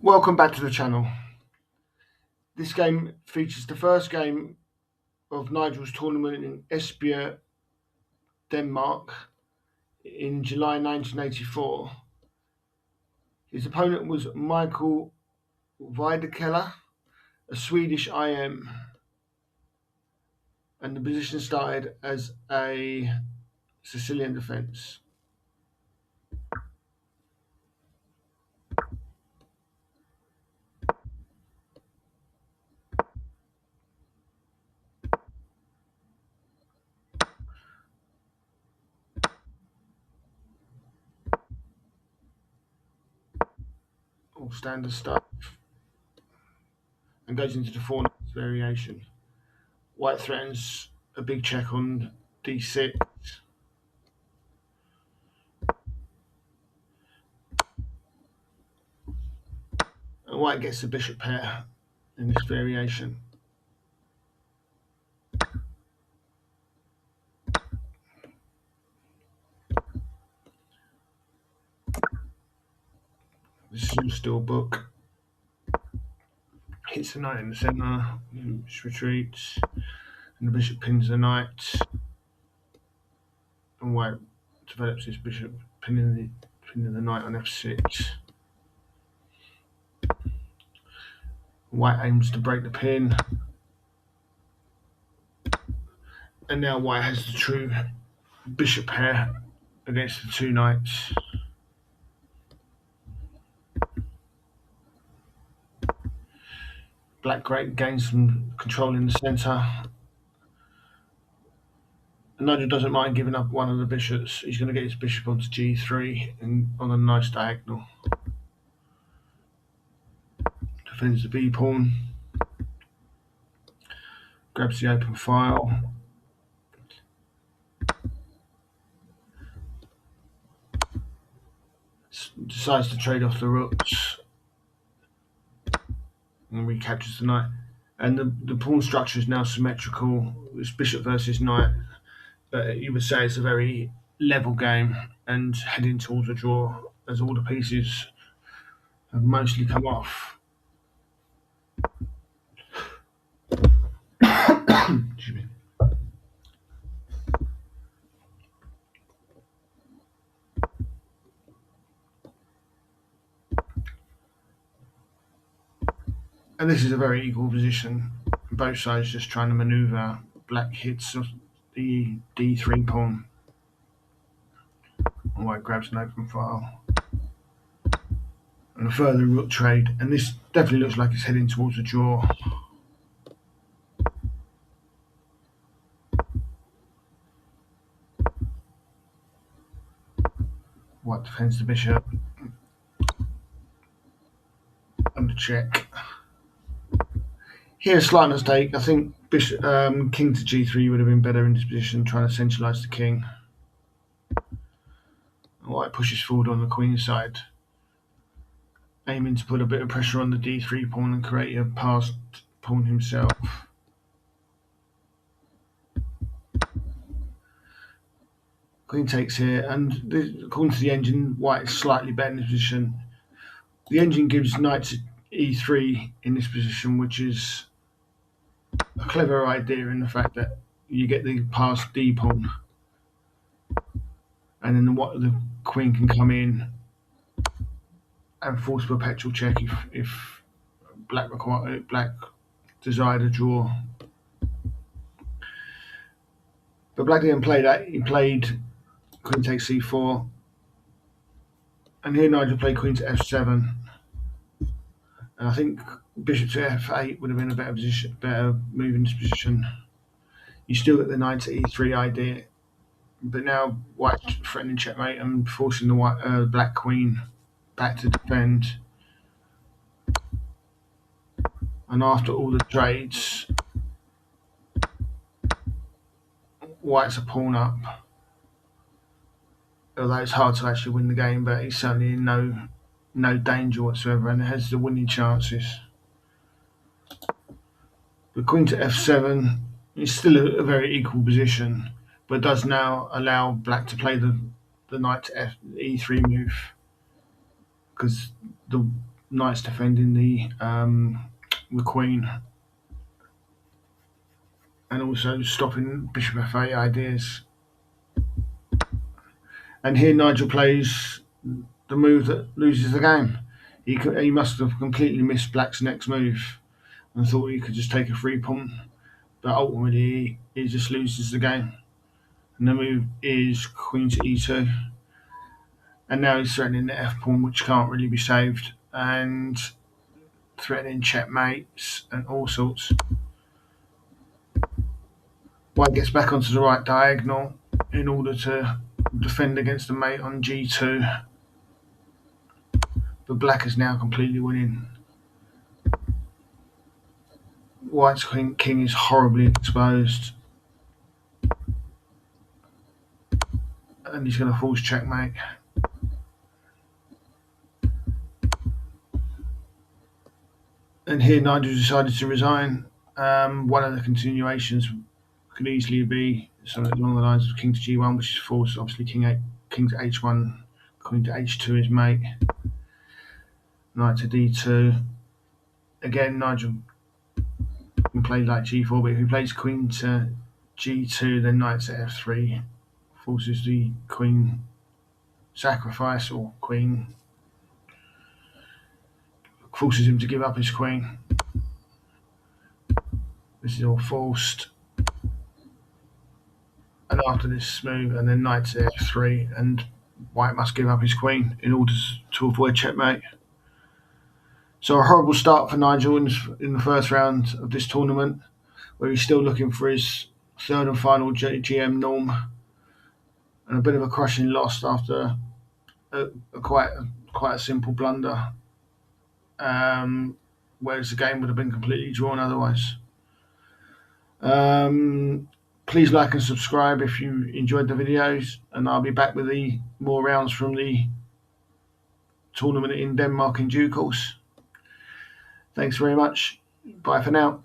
Welcome back to the channel. This game features the first game of Nigel's tournament in Esbjerg, Denmark in July 1984. His opponent was Michael Wiedenkeller, a Swedish IM, and the position started as a Sicilian defence. All standard stuff, and goes into the 4 knights variation. White threatens a big check on d6. And white gets the bishop pair in this variation. This is all still book. Hits the knight in the centre, which retreats, and the bishop pins the knight. And white develops his bishop, pinning the knight on f6. White aims to break the pin. And now white has the true bishop pair against the 2 knights. Black gains some control in the centre. Nigel doesn't mind giving up one of the bishops. He's going to get his bishop onto g3 and on a nice diagonal. Defends the b pawn. Grabs the open file. Decides to trade off the rooks and recaptures the knight. And the pawn structure is now symmetrical. It's bishop versus knight, but you would say it's a very level game and heading towards a draw as all the pieces have mostly come off. Excuse me. And this is a very equal position. Both sides just trying to maneuver. Black hits the d3 pawn. And white grabs an open file. And a further rook trade. And this definitely looks like it's heading towards a draw. White defends the bishop. And a check. Here, a slight mistake. I think bishop, king to g3 would have been better in this position, trying to centralise the king. And white pushes forward on the queen side, aiming to put a bit of pressure on the d3 pawn and create a passed pawn himself. Queen takes here, and according to the engine, white is slightly better in this position. The engine gives knight to e3 in this position, which is a clever idea in the fact that you get the passed d pawn, and then the queen can come in and force perpetual check if black desired a draw. But black didn't play that. He played queen takes c4, and here Nigel played queen to f7. And I think bishop to f8 would have been a better move in this position. You still get the knight to e3 idea, but now white threatening checkmate and forcing the black queen back to defend. And after all the trades, white's a pawn up. Although it's hard to actually win the game, but he's certainly in no danger whatsoever and has the winning chances. The queen to f7 is still a very equal position, but does now allow black to play the knight to e3 move, because knights defending the queen, and also stopping bishop f8 ideas. And here Nigel plays the move that loses the game. He must have completely missed black's next move and thought he could just take a free pawn, but ultimately he just loses the game. And the move is queen to e2, and now he's threatening the f pawn, which can't really be saved, and threatening checkmates and all sorts. White gets back onto the right diagonal in order to defend against the mate on g2, but black is now completely winning. White's king is horribly exposed, and he's going to force checkmate. And here Nigel decided to resign. One of the continuations could easily be something along the lines of king to g1, which is forced. Obviously, king to h1, queen to h2 is mate. Knight to d2. Again, Nigel can play like g4, but if he plays queen to g2, then knight to f3 forces the queen sacrifice, or queen forces him to give up his queen. This is all forced. And after this move, and then knight to f3, and white must give up his queen in order to avoid checkmate. So a horrible start for Nigel in the first round of this tournament, where he's still looking for his third and final GM norm, and a bit of a crushing loss after quite a simple blunder, whereas the game would have been completely drawn otherwise. Please like and subscribe if you enjoyed the videos, and I'll be back with more rounds from the tournament in Denmark in due course. Thanks very much. Bye for now.